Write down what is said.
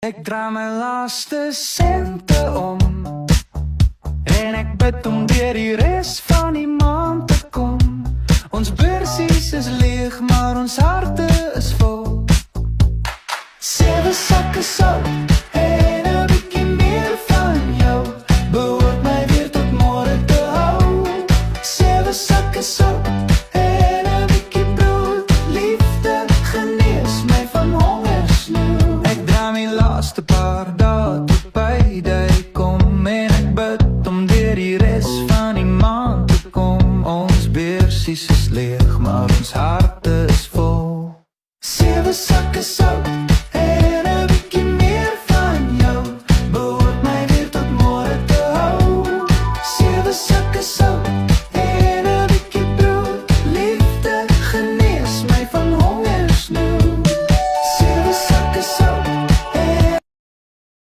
Ek draai my laaste sente om en ek bid om deur die res van die maand te kom. Ons beursies is leeg, maar ons harte is vol. 7 sakke sout en 'n bietjie meer van jou behoort my weer tot môre te hou. 7 sakke sout en 'n bietjie brood, liefde genees my van hongersnood. Ek draai my laaste paar dae